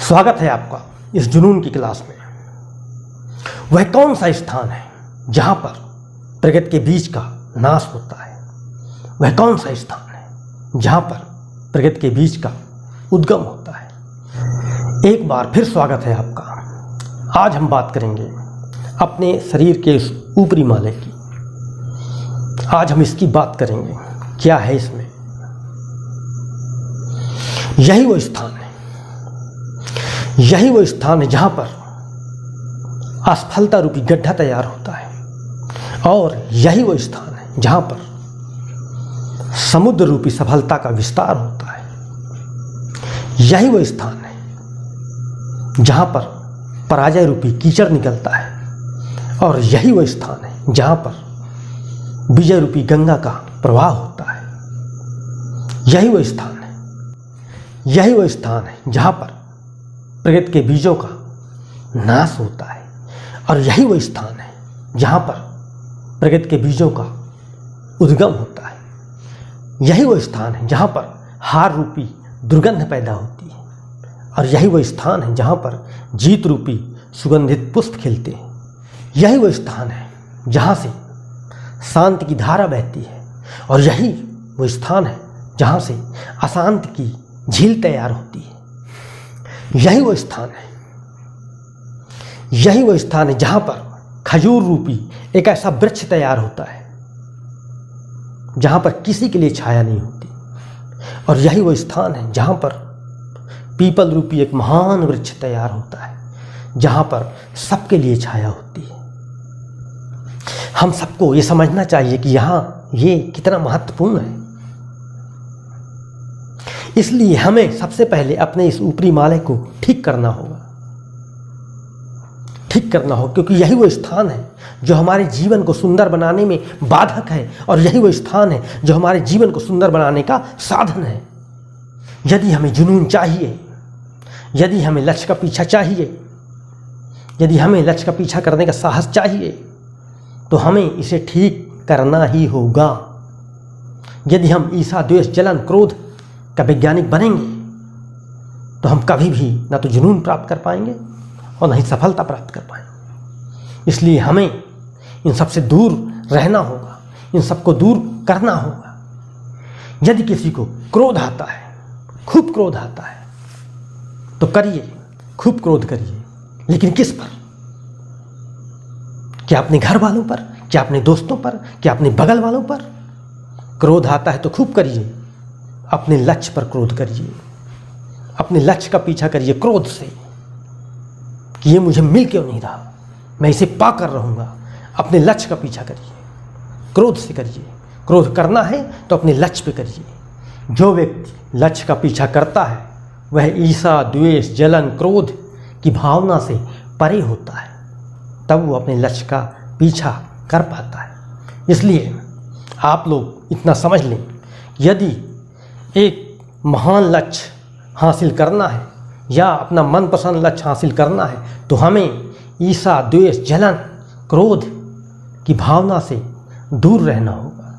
स्वागत है आपका इस जुनून की क्लास में। वह कौन सा स्थान है जहां पर प्रगति के बीज का नाश होता है? वह कौन सा स्थान है जहां पर प्रगति के बीज का उद्गम होता है? एक बार फिर स्वागत है आपका। आज हम बात करेंगे अपने शरीर के इस ऊपरी माले की। आज हम इसकी बात करेंगे, क्या है इसमें। यही वो स्थान है, यही वो स्थान है जहां पर असफलता रूपी गड्ढा तैयार होता है, और यही वो स्थान है जहां पर समुद्र रूपी सफलता का विस्तार होता है। यही वो स्थान है जहां पर पराजय रूपी कीचड़ निकलता है, और यही वो स्थान है जहां पर विजय रूपी गंगा का प्रवाह होता है। यही वो स्थान है, यही वो स्थान है जहां पर प्रगति के बीजों का नाश होता है, और यही वो स्थान है जहां पर प्रगति के बीजों का उद्गम होता है। यही वो स्थान है जहां पर हार रूपी दुर्गंध पैदा होती है, और यही वो स्थान है जहां पर जीत रूपी सुगंधित पुष्प खिलते हैं। यही वो स्थान है जहां से शांति की धारा बहती है, और यही वो स्थान है जहां से अशांति की झील तैयार होती है। यही वो स्थान है, यही वो स्थान है जहां पर खजूर रूपी एक ऐसा वृक्ष तैयार होता है जहां पर किसी के लिए छाया नहीं होती, और यही वो स्थान है जहां पर पीपल रूपी एक महान वृक्ष तैयार होता है जहां पर सबके लिए छाया होती है। हम सबको ये समझना चाहिए कि यहाँ ये कितना महत्वपूर्ण है। इसलिए हमें सबसे पहले अपने इस ऊपरी माले को ठीक करना होगा, ठीक करना होगा, क्योंकि यही वो स्थान है जो हमारे जीवन को सुंदर बनाने में बाधक है, और यही वो स्थान है जो हमारे जीवन को सुंदर बनाने का साधन है। यदि हमें जुनून चाहिए, यदि हमें लक्ष्य का पीछा चाहिए, यदि हमें लक्ष्य का पीछा करने का साहस चाहिए, तो हमें इसे ठीक करना ही होगा। यदि हम ईर्ष्या, द्वेष, जलन, क्रोध का वैज्ञानिक बनेंगे तो हम कभी भी ना तो जुनून प्राप्त कर पाएंगे और ना ही सफलता प्राप्त कर पाएंगे। इसलिए हमें इन सबसे दूर रहना होगा, इन सबको दूर करना होगा। यदि किसी को क्रोध आता है, खूब क्रोध आता है, तो करिए, खूब क्रोध करिए, लेकिन किस पर? क्या अपने घर वालों पर? क्या अपने दोस्तों पर? क्या अपने बगल वालों पर? क्रोध आता है तो खूब करिए, अपने लक्ष्य पर क्रोध करिए, अपने लक्ष्य का पीछा करिए क्रोध से कि ये मुझे मिल क्यों नहीं रहा, मैं इसे पा कर रहूँगा। अपने लक्ष्य का पीछा करिए, क्रोध से करिए। क्रोध करना है तो अपने लक्ष्य पे करिए। जो व्यक्ति लक्ष्य का पीछा करता है वह ईर्ष्या, द्वेष, जलन, क्रोध की भावना से परे होता है, तब वो अपने लक्ष्य का पीछा कर पाता है। इसलिए आप लोग इतना समझ लें, यदि एक महान लक्ष्य हासिल करना है या अपना मनपसंद लक्ष्य हासिल करना है, तो हमें ईर्ष्या, द्वेष, जलन, क्रोध की भावना से दूर रहना होगा।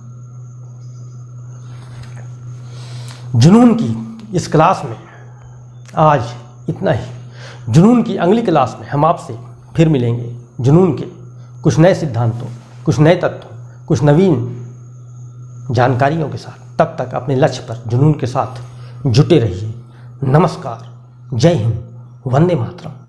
जुनून की इस क्लास में आज इतना ही। जुनून की अगली क्लास में हम आपसे फिर मिलेंगे जुनून के कुछ नए सिद्धांतों, कुछ नए तत्वों, कुछ नवीन जानकारियों के साथ। तब तक अपने लक्ष्य पर जुनून के साथ जुटे रहिए। नमस्कार, जय हिंद, वंदे मातरम।